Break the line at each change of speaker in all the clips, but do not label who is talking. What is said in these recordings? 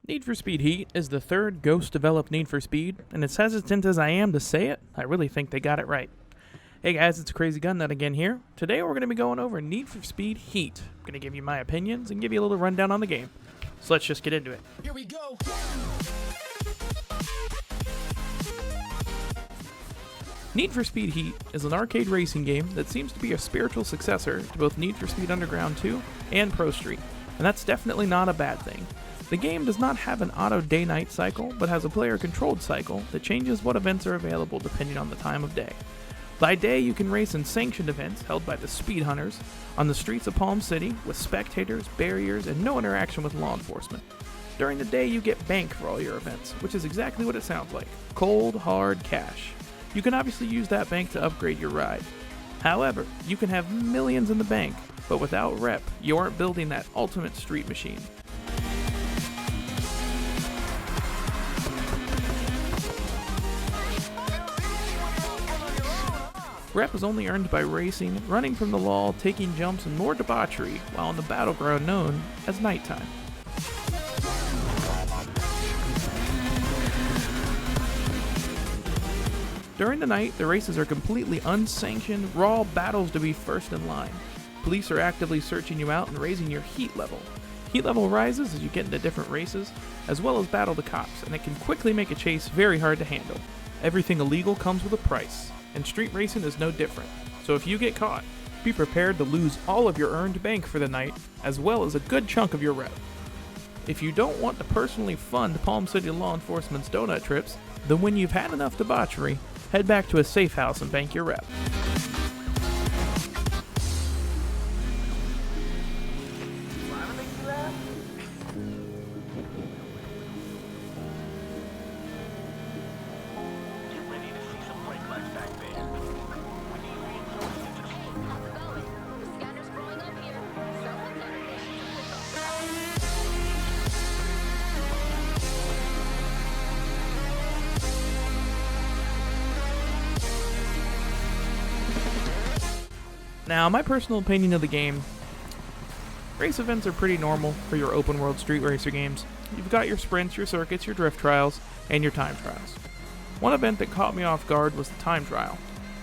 Need for Speed Heat is the third Ghost-developed Need for Speed, and as hesitant as I am to say it, I really think they got it right. Hey guys, it's Crazy Gun Nut again here. Today we're going to be going over Need for Speed Heat. I'm going to give you my opinions and give you a little rundown on the game. So let's just get into it.
Here we go.
Need for Speed Heat is an arcade racing game that seems to be a spiritual successor to both Need for Speed Underground 2 and Pro Street, and that's definitely not a bad thing. The game does not have an auto day-night cycle, but has a player-controlled cycle that changes what events are available depending on the time of day. By day, you can race in sanctioned events held by the Speed Hunters on the streets of Palm City with spectators, barriers, and no interaction with law enforcement. During the day, you get bank for all your events, which is exactly what it sounds like: cold, hard cash. You can obviously use that bank to upgrade your ride. However, you can have millions in the bank, but without rep, you aren't building that ultimate street machine. Rep is only earned by racing, running from the law, taking jumps, and more debauchery while on the battleground known as nighttime. During the night, the races are completely unsanctioned, raw battles to be first in line. Police are actively searching you out and raising your heat level. Heat level rises as you get into different races, as well as battle the cops, and it can quickly make a chase very hard to handle. Everything illegal comes with a price, and street racing is no different. So if you get caught, be prepared to lose all of your earned bank for the night, as well as a good chunk of your rep. If you don't want to personally fund Palm City law enforcement's donut trips, then when you've had enough debauchery, head back to a safe house and bank your rep. Now, my personal opinion of the game, race events are pretty normal for your open world street racer games. You've got your sprints, your circuits, your drift trials, and your time trials. One event that caught me off guard was the time trial.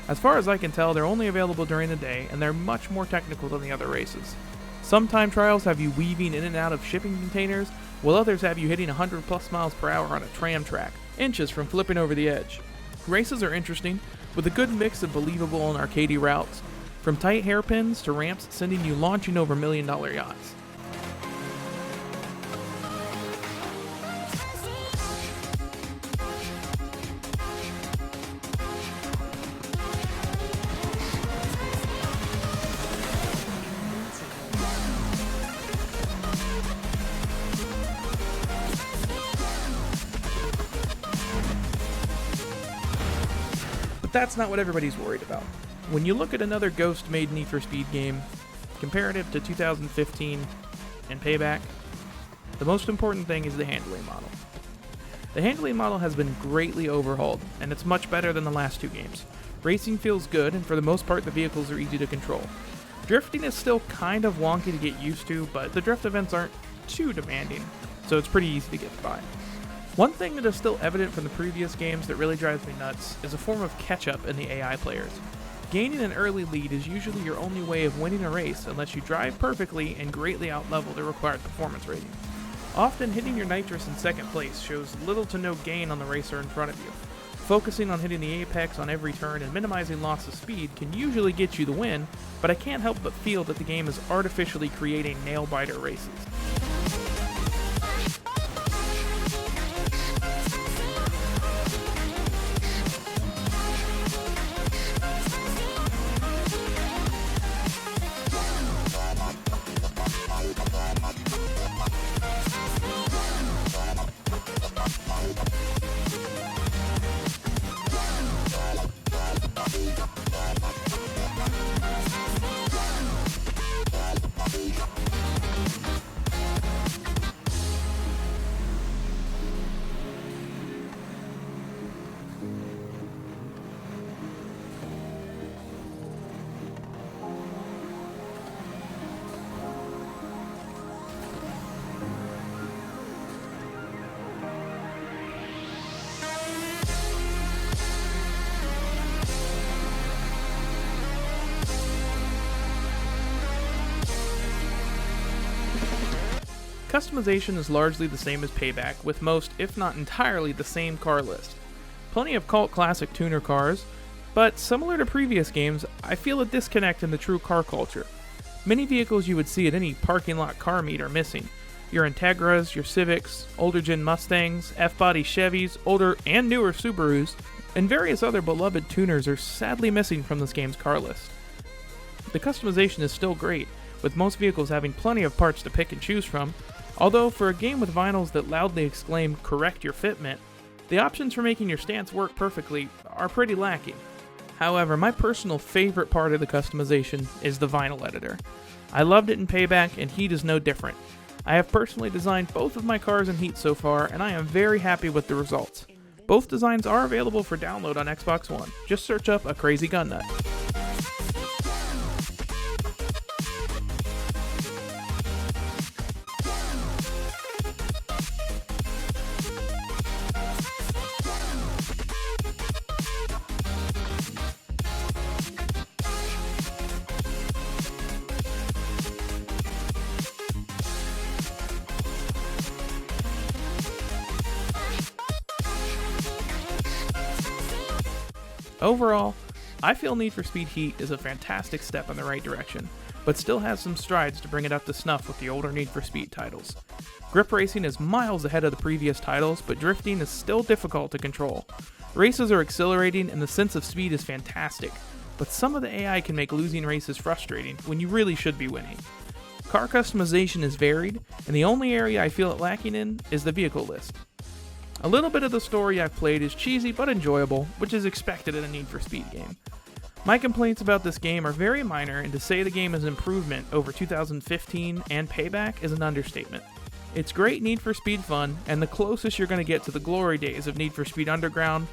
As far as I can tell, they're only available during the day, and they're much more technical than the other races. Some time trials have you weaving in and out of shipping containers, while others have you hitting 100 plus miles per hour on a tram track, inches from flipping over the edge. Races are interesting, with a good mix of believable and arcadey routes, from tight hairpins to ramps sending you launching over million-dollar yachts. But that's not what everybody's worried about. When you look at another Ghost-made Need for Speed game, comparative to 2015 and Payback, the most important thing is the handling model. The handling model has been greatly overhauled, and it's much better than the last two games. Racing feels good, and for the most part the vehicles are easy to control. Drifting is still kind of wonky to get used to, but the drift events aren't too demanding, so it's pretty easy to get by. One thing that is still evident from the previous games that really drives me nuts is a form of catch-up in the AI players. Gaining an early lead is usually your only way of winning a race unless you drive perfectly and greatly outlevel the required performance rating. Often hitting your nitrous in second place shows little to no gain on the racer in front of you. Focusing on hitting the apex on every turn and minimizing loss of speed can usually get you the win, but I can't help but feel that the game is artificially creating nail-biter races. customization is largely the same as Payback, with most, if not entirely, the same car list. Plenty of cult classic tuner cars, but similar to previous games, I feel a disconnect in the true car culture. Many vehicles you would see at any parking lot car meet are missing. Your Integras, your Civics, older gen Mustangs, F-body Chevys, older and newer Subarus, and various other beloved tuners are sadly missing from this game's car list. The customization is still great, with most vehicles having plenty of parts to pick and choose from, although for a game with vinyls that loudly exclaim "correct your fitment," the options for making your stance work perfectly are pretty lacking. However, my personal favorite part of the customization is the vinyl editor. I loved it in Payback, and Heat is no different. I have personally designed both of my cars in Heat so far, and I am very happy with the results. Both designs are available for download on Xbox One. Just search up A Crazy Gun Nut. Overall, I feel Need for Speed Heat is a fantastic step in the right direction, but still has some strides to bring it up to snuff with the older Need for Speed titles. Grip racing is miles ahead of the previous titles, but drifting is still difficult to control. Races are exhilarating and the sense of speed is fantastic, but some of the AI can make losing races frustrating when you really should be winning. Car customization is varied, and the only area I feel it lacking in is the vehicle list. A little bit of the story I've played is cheesy but enjoyable, which is expected in a Need for Speed game. My complaints about this game are very minor, and to say the game is an improvement over 2015 and Payback is an understatement. It's great Need for Speed fun, and the closest you're going to get to the glory days of Need for Speed Underground,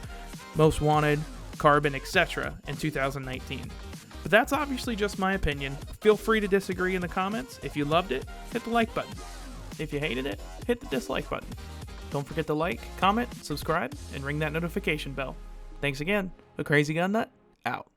Most Wanted, Carbon, etc. in 2019. But that's obviously just my opinion. Feel free to disagree in the comments. If you loved it, hit the like button. If you hated it, hit the dislike button. Don't forget to like, comment, subscribe, and ring that notification bell. Thanks again. A Crazy Gun Nut, out.